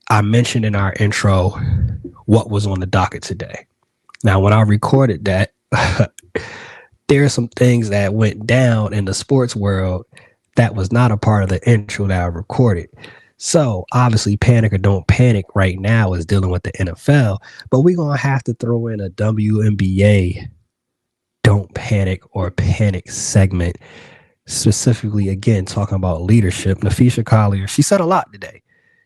I mentioned in our intro what was on the docket today. Now, when I recorded that, there are some things that went down in the sports world that was not a part of the intro that I recorded. So obviously, Panic or Don't Panic right now is dealing with the NFL, but we're going to have to throw in a WNBA Don't Panic or Panic segment, specifically, again, talking about leadership. Napheesa Collier, she said a lot today.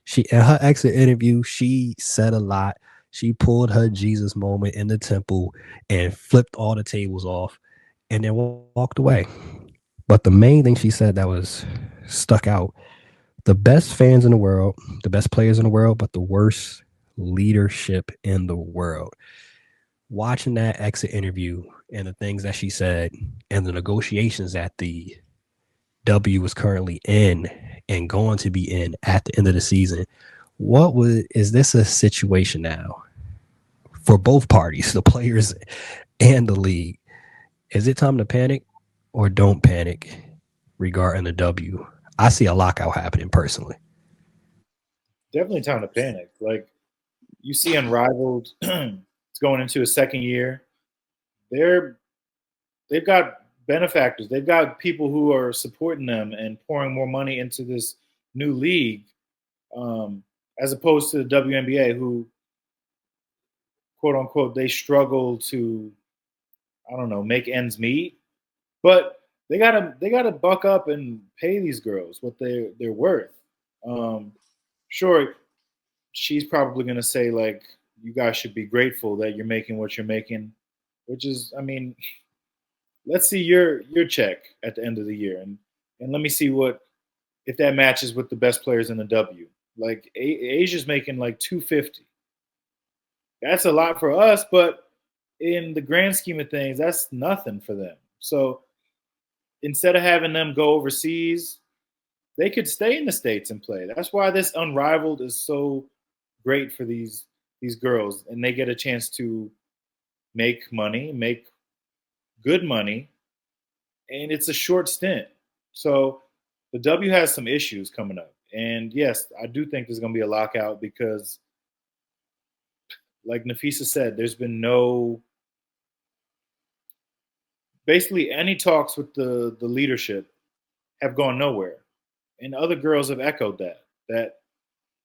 She, in her exit interview, she said a lot. She pulled her Jesus moment in the temple and flipped all the tables off and then walked away. But the main thing she said that was stuck out, the best fans in the world, the best players in the world, but the worst leadership in the world. Watching that exit interview and the things that she said and the negotiations that the W was currently in and going to be in at the end of the season, is this a situation now for both parties, the players and the league? Is it time to panic or don't panic regarding the W? I see a lockout happening personally. Definitely time to panic. Like you see, Unrivaled, it's going into a second year. They're they've got benefactors. They've got people who are supporting them and pouring more money into this new league, um, as opposed to the WNBA, who quote unquote they struggle to, I don't know, make ends meet. But they gotta buck up and pay these girls what they're worth. Um, sure, she's probably gonna say like, you guys should be grateful that you're making what you're making, which is, I mean, let's see your check at the end of the year, and let me see what if that matches with the best players in the W. Like Asia's making like 250. That's a lot for us, but in the grand scheme of things, that's nothing for them. So instead of having them go overseas, they could stay in the states and play. That's why this Unrivaled is so great for these girls, and they get a chance to make money, make good money, and it's a short stint. So the W has some issues coming up. And yes, I do think there's going to be a lockout because, like Nafisa said, there's been no, basically, any talks with the leadership have gone nowhere. And other girls have echoed that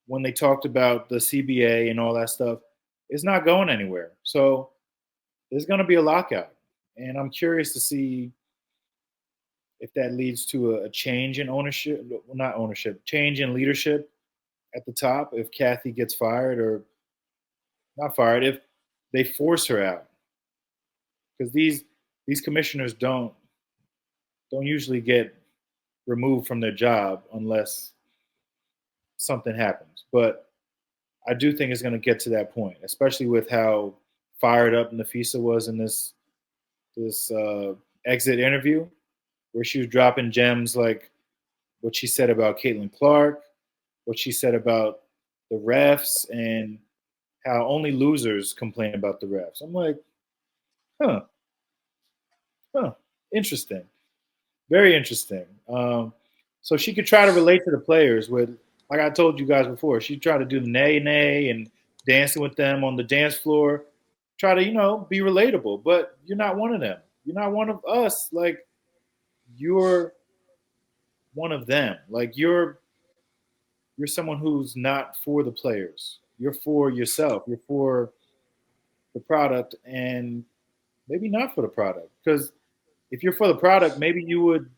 when they talked about the CBA and all that stuff, it's not going anywhere. So there's going to be a lockout. And I'm curious to see if that leads to a change in ownership, well, not ownership, change in leadership at the top. If Cathy gets fired or not fired, if they force her out, because these commissioners don't usually get removed from their job unless something happens. But I do think it's going to get to that point, especially with how fired up Nafisa was in this exit interview, where she was dropping gems like what she said about Caitlin Clark, what she said about the refs, and how only losers complain about the refs. I'm like, huh, huh, interesting, very interesting. So she could try to relate to the players with, like I told you guys before, she tried to do the nay nay and dancing with them on the dance floor, try to be relatable. But you're not one of them. You're not one of us. Like you're one of them. Like you're someone who's not for the players. You're for yourself. You're for the product, and maybe not for the product. Because if you're for the product, maybe you would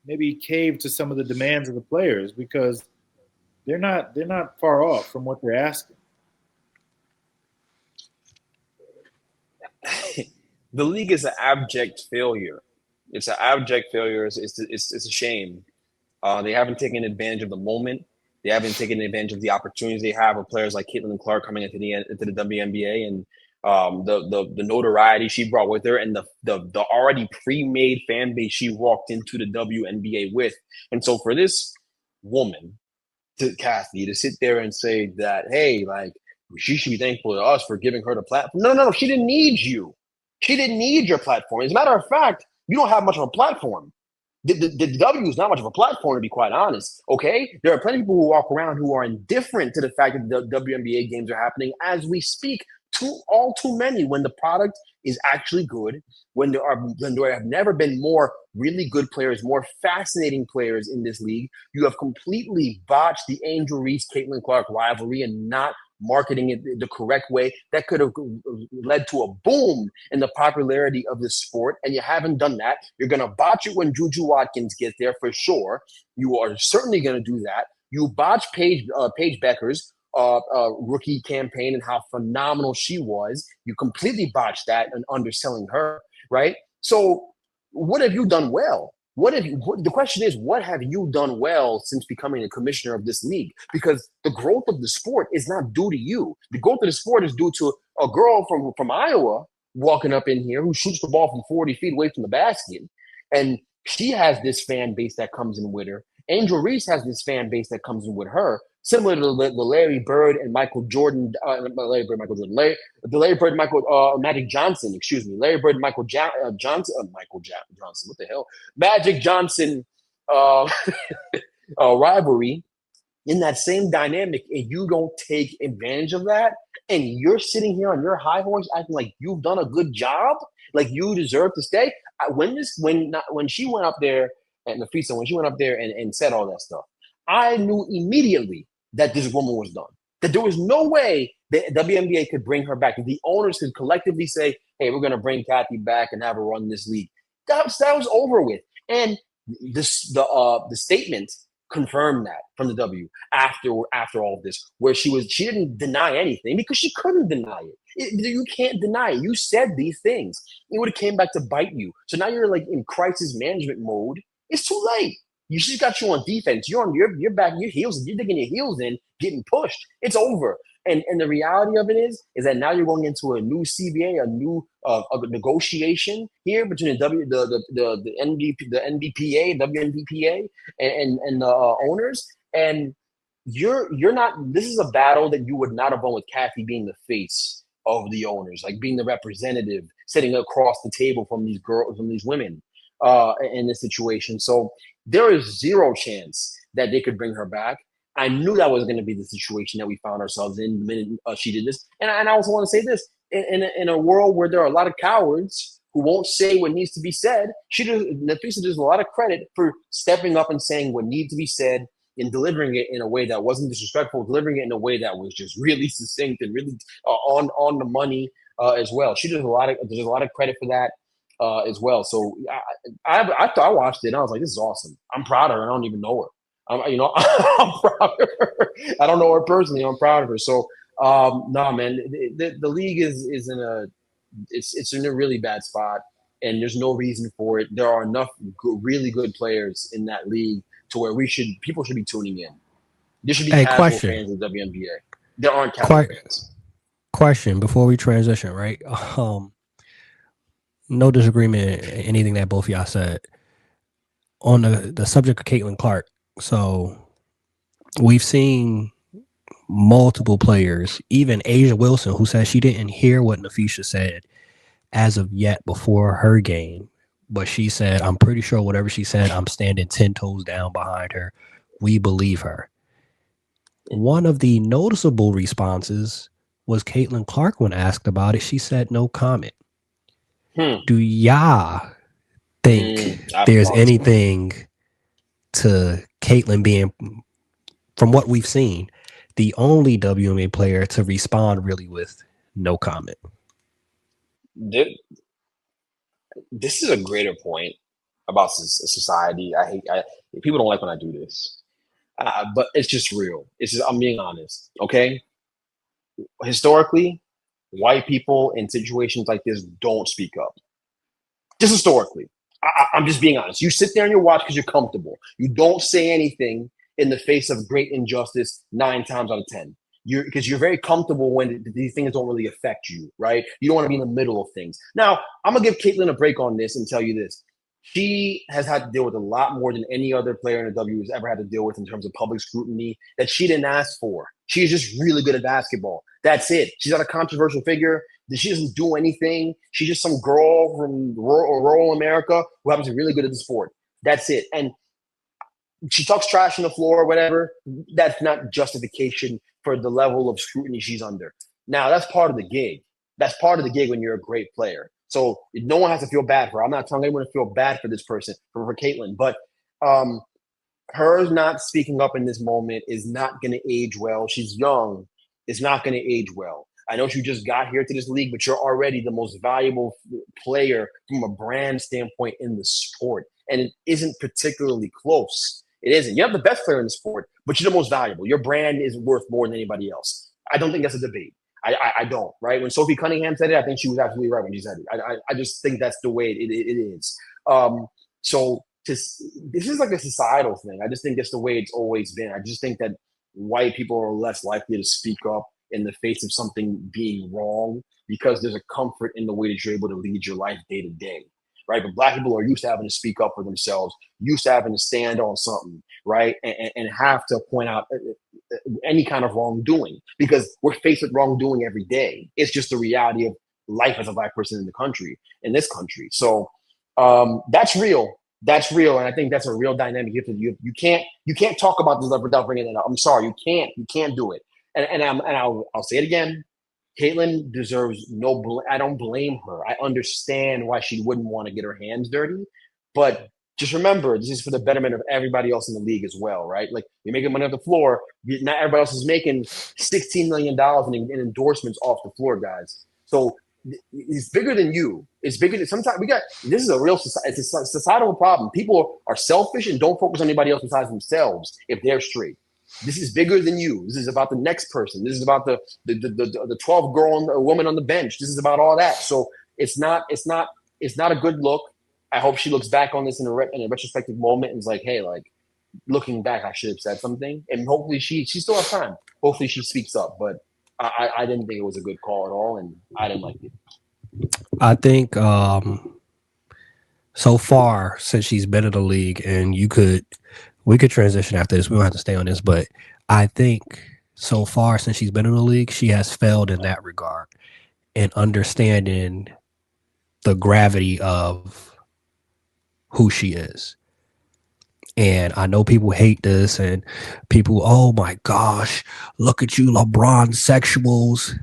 maybe cave to some of the demands of the players because they're not far off from what they're asking. The league is an abject failure. It's an abject failure. It's a shame. They haven't taken advantage of the moment. They haven't taken advantage of the opportunities they have with players like Caitlin Clark coming into the WNBA and the notoriety she brought with her and the already pre-made fan base she walked into the WNBA with. And so for this woman, to Cathy, to sit there and say that, hey, like she should be thankful to us for giving her the platform. No. She didn't need you. She didn't need your platform. As a matter of fact, you don't have much of a platform. The W is not much of a platform, to be quite honest. Okay, there are plenty of people who walk around who are indifferent to the fact that the WNBA games are happening as we speak. Too many when the product is actually good, when there have never been more really good players, more fascinating players in this league. You have completely botched the Angel Reese Caitlin Clark rivalry and not marketing it the correct way. That could have led to a boom in the popularity of this sport, and you haven't done that. You're going to botch it when Juju Watkins gets there for sure. You are certainly going to do that. You botch Paige Becker's rookie campaign and how phenomenal she was. You completely botched that and underselling her, right? So what have you done well? The question is, what have you done well since becoming a commissioner of this league? Because the growth of the sport is not due to you. The growth of the sport is due to a girl from Iowa walking up in here who shoots the ball from 40 feet away from the basket. And she has this fan base that comes in with her. Angel Reese has this fan base that comes in with her, similar to the Larry Bird and Michael Jordan, Larry Bird, Magic Johnson, Larry Bird, Johnson, what the hell, Magic Johnson rivalry. In that same dynamic, and you don't take advantage of that, and you're sitting here on your high horse acting like you've done a good job, like you deserve to stay. When she went up there at Napheesa, when she went up there and said all that stuff, I knew immediately that this woman was done. That there was no way the WNBA could bring her back. The owners could collectively say, hey, we're going to bring Cathy back and have her run this league. That was over with. And the statement confirmed that from the W after all of this, where she didn't deny anything because she couldn't deny it. You can't deny it. You said these things. It would have came back to bite you. So now you're like in crisis management mode. It's too late. She's got you on defense. You're back in your heels. You're digging your heels in, getting pushed. It's over. And the reality of it is that now you're going into a new CBA, a new negotiation here between the NBPA, WNBPA, and the owners. And you're not. This is a battle that you would not have won with Cathy being the face of the owners, like being the representative, sitting across the table from these girls, from these women, in this situation. So there is zero chance that they could bring her back. I knew that was going to be the situation that we found ourselves in the minute she did this. And I also want to say this, in a world where there are a lot of cowards who won't say what needs to be said, Napheesa deserves a lot of credit for stepping up and saying what needs to be said and delivering it in a way that wasn't disrespectful, delivering it in a way that was just really succinct and really on the money as well. She there's a lot of credit for that as well. So I watched it and I was like, this is awesome. I'm proud of her. I don't even know her. I'm proud of her. I don't know her personally. I'm proud of her. So, no, man, the league is in a really bad spot, and there's no reason for it. There are enough really good players in that league to where people should be tuning in. There should be casual fans of the WNBA. There aren't casual fans. Question before we transition, right? No disagreement, anything that both of y'all said on the subject of Caitlin Clark. So we've seen multiple players, even Asia Wilson, who said she didn't hear what Napheesa said as of yet before her game. But she said, I'm pretty sure whatever she said, I'm standing 10 toes down behind her. We believe her. One of the noticeable responses was Caitlin Clark when asked about it. She said no comment. Do y'all think there's anything to Caitlin being, from what we've seen, the only WNBA player to respond really with no comment? This is a greater point about society. People don't like when I do this, but it's just real. I'm being honest. Okay, historically, white people in situations like this don't speak up. Just historically. I'm just being honest. You sit there and you watch because you're comfortable. You don't say anything in the face of great injustice 9 times out of 10. Because you're very comfortable when these things don't really affect you, right? You don't want to be in the middle of things. Now, I'm going to give Caitlin a break on this and tell you this. She has had to deal with a lot more than any other player in the W has ever had to deal with in terms of public scrutiny that she didn't ask for. She's just really good at basketball. That's it. She's not a controversial figure. She doesn't do anything. She's just some girl from rural America who happens to be really good at the sport. That's it. And she talks trash on the floor or whatever. That's not justification for the level of scrutiny she's under. Now, that's part of the gig. That's part of the gig when you're a great player. So no one has to feel bad for her. I'm not telling anyone to feel bad for this person, for Caitlin, but her not speaking up in this moment is not going to age well. She's young. It's not going to age well. I know she just got here to this league, but you're already the most valuable player from a brand standpoint in the sport. And it isn't particularly close. It isn't. You have the best player in the sport, but you're the most valuable. Your brand is worth more than anybody else. I don't think that's a debate. I don't, right? When Sophie Cunningham said it, I think she was absolutely right when she said it. I just think that's the way it is. So this is like a societal thing. I just think that's the way it's always been. I just think that white people are less likely to speak up in the face of something being wrong because there's a comfort in the way that you're able to lead your life day to day, right? But black people are used to having to speak up for themselves, used to having to stand on something, right? And have to point out any kind of wrongdoing because we're faced with wrongdoing every day. It's just the reality of life as a black person in this country. So that's real. That's real, and I think that's a real dynamic. You can't talk about this without bringing it up. I'm sorry, you can't do it. And I'll say it again. Caitlin deserves no. I don't blame her. I understand why she wouldn't want to get her hands dirty, but just remember, this is for the betterment of everybody else in the league as well, right? Like you're making money off the floor. Not everybody else is making $16 million in endorsements off the floor, guys. So it's bigger than you. It's bigger than sometimes this is a real society. It's a societal problem. People are selfish and don't focus on anybody else besides themselves if they're straight. This is bigger than you. This is about the next person. This is about the 12 woman on the bench. This is about all that. So it's not a good look. I hope she looks back on this in a retrospective moment and is like, hey, like looking back, I should have said something. And hopefully she still has time. Hopefully she speaks up. But I didn't think it was a good call at all, and I didn't like it. I think so far since she's been in the league, and we could transition after this. We don't have to stay on this, but I think so far since she's been in the league, she has failed in that regard in understanding the gravity of who she is. And I know people hate this and people, oh my gosh, look at you, LeBron sexuals.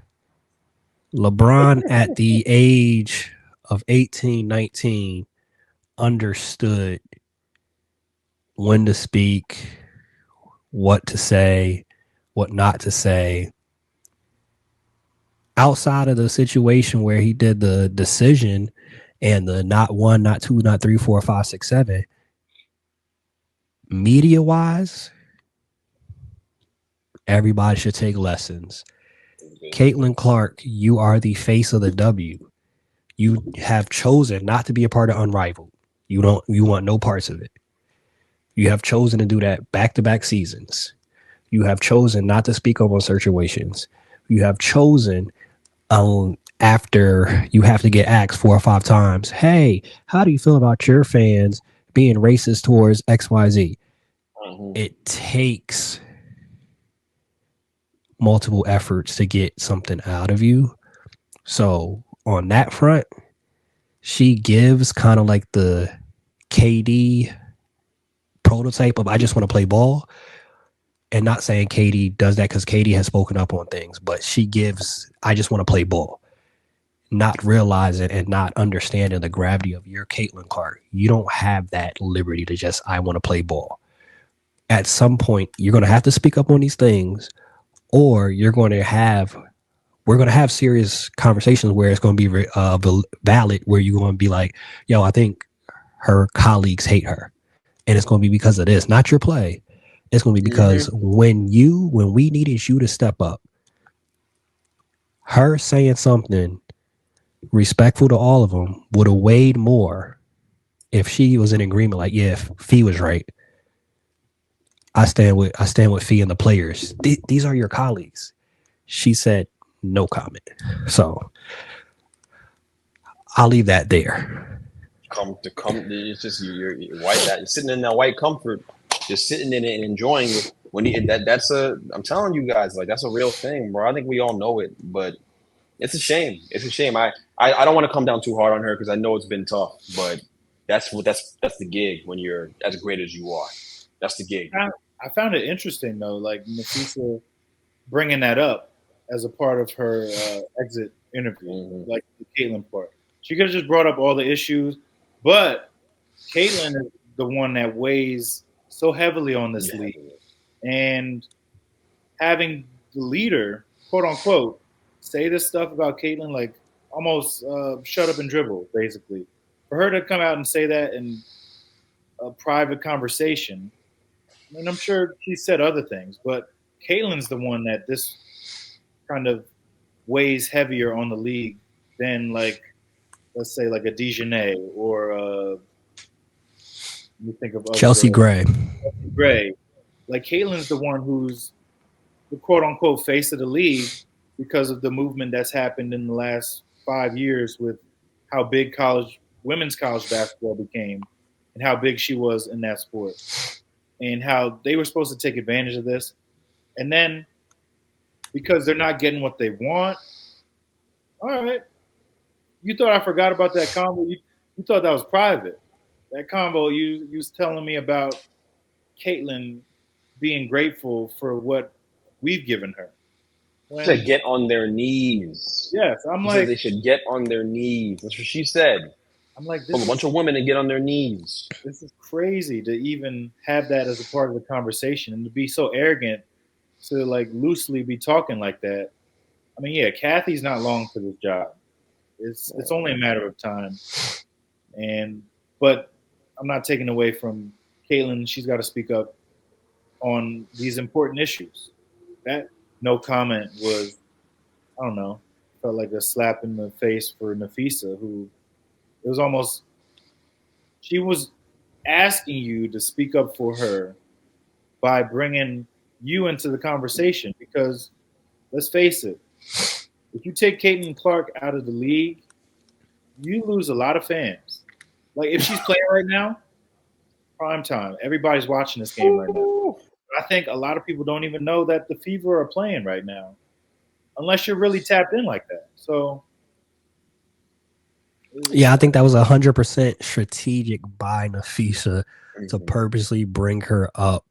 LeBron at the age of 18, 19 understood when to speak, what to say, what not to say. Outside of the situation where he did the decision and the not 1, not 2, not 3, 4, 5, 6, 7, media wise, everybody should take lessons. Caitlin Clark, you are the face of the W. You have chosen not to be a part of Unrivaled. You want no parts of it. You have chosen to do that back-to-back seasons. You have chosen not to speak up on situations. You have chosen after you have to get asked 4 or 5 times, hey, how do you feel about your fans being racist towards XYZ? Mm-hmm. It takes multiple efforts to get something out of you. So on that front, she gives kind of like the KD prototype of I just want to play ball, and not saying KD does that because KD has spoken up on things, but she gives I just want to play ball, not realizing and not understanding the gravity of your Caitlin Clark. You don't have that liberty to just I want to play ball. At some point, you're going to have to speak up on these things, or we're going to have serious conversations where it's going to be valid, where you're going to be like, yo, I think her colleagues hate her. And it's going to be because of this, not your play. It's going to be because when we needed you to step up, her saying something respectful to all of them would have weighed more if she was in agreement. Like, yeah, if Fee was right, I stand with Fee and the players. These are your colleagues. She said no comment. So I'll leave that there. It's just you're white. You're sitting in that white comfort, just sitting in it and enjoying it. I'm telling you guys, like that's a real thing, bro. I think we all know it, but it's a shame. It's a shame. I don't want to come down too hard on her because I know it's been tough, but That's the gig when you're as great as you are. That's the gig. I found it interesting though, like Napheesa bringing that up as a part of her exit interview, like the Caitlyn part. She could have just brought up all the issues, but Caitlyn is the one that weighs so heavily on this league, and having the leader, quote unquote, say this stuff about Caitlyn, like almost shut up and dribble, basically. For her to come out and say that in a private conversation, I mean, I'm sure she said other things, but Caitlyn's the one that this kind of weighs heavier on the league than, like, let's say, like a Dejanay or you think of Chelsea Gray. Gray. Like, Caitlyn's the one who's the quote unquote face of the league because of the movement that's happened in the last 5 years with how big women's college basketball became and how big she was in that sport and how they were supposed to take advantage of this. And then because they're not getting what they want, all right, you thought I forgot about that combo? You thought that was private. That combo you was telling me about Caitlyn being grateful for what we've given her. To get on their knees. Yes, I'm she like, said they should get on their knees. That's what she said. I'm like, a bunch of women and get on their knees. This is crazy to even have that as a part of the conversation and to be so arrogant to like loosely be talking like that. I mean, yeah, Cathy's not long for this job. It's only a matter of time. But I'm not taking away from Caitlyn. She's got to speak up on these important issues. That no comment was, I don't know, felt like a slap in the face for Napheesa, who it was almost, she was asking you to speak up for her by bringing you into the conversation because let's face it, if you take Caitlin Clark out of the league, you lose a lot of fans. Like if she's playing right now, prime time, everybody's watching this game right now. I think a lot of people don't even know that the Fever are playing right now, unless you're really tapped in like that. So, yeah, I think that was 100% strategic by Napheesa to purposely bring her up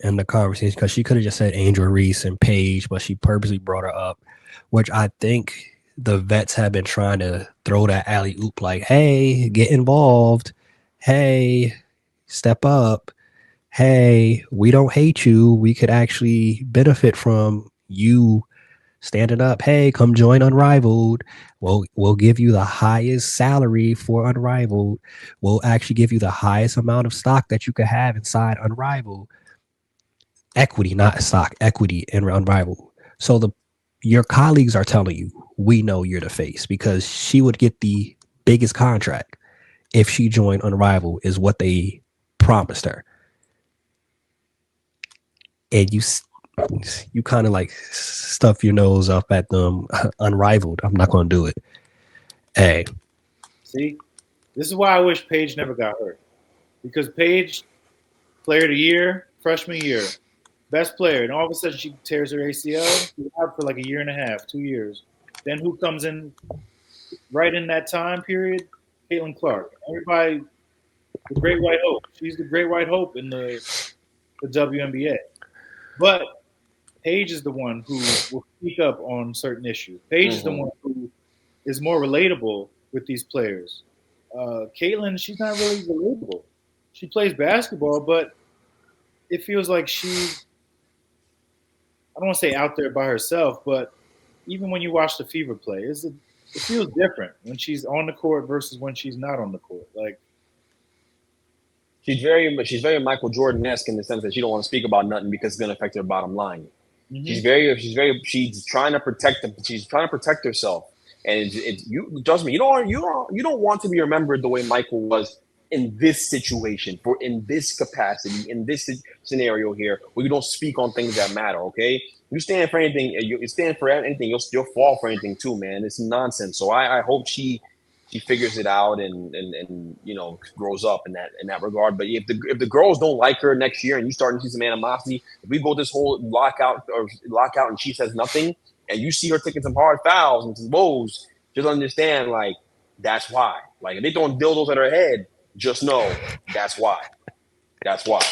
in the conversation because she could have just said Angel Reese and Paige, but she purposely brought her up, which I think the vets have been trying to throw that alley oop like, hey, get involved. Hey, step up. Hey, we don't hate you. We could actually benefit from you standing up. Hey, come join Unrivaled. We'll give you the highest salary for Unrivaled. We'll actually give you the highest amount of stock that you could have inside Unrivaled. Equity, not stock, equity in Unrivaled. So your colleagues are telling you, we know you're the face because she would get the biggest contract if she joined Unrivaled is what they promised her. And you kind of like stuff your nose up at them. Unrivaled. I'm not going to do it. Hey. See, this is why I wish Paige never got hurt. Because Paige, player of the year, freshman year, best player. And all of a sudden she tears her ACL. She's out for like a year and a half, 2 years. Then who comes in right in that time period? Caitlin Clark. Everybody, the great white hope. She's the great white hope in the WNBA. But Paige is the one who will speak up on certain issues. Paige is the one who is more relatable with these players. Caitlin, she's not really relatable. She plays basketball, but it feels like she's, I don't want to say out there by herself, but even when you watch the Fever play, it feels different when she's on the court versus when she's not on the court. Like, She's very Michael Jordan-esque in the sense that she don't want to speak about nothing because it's going to affect her bottom line. Mm-hmm. She's trying to protect them. She's trying to protect herself. And you don't want to be remembered the way Michael was in this situation, in this capacity, in this scenario here, where you don't speak on things that matter. Okay, you stand for anything. You stand for anything. You'll fall for anything too, man. It's nonsense. So I hope she figures it out and grows up in that regard. But if the girls don't like her next year and you start to see some animosity, if we go this whole lockout and she says nothing, and you see her taking some hard fouls and some woes, just understand like that's why. Like if they throwing dildos at her head, just know that's why. That's why.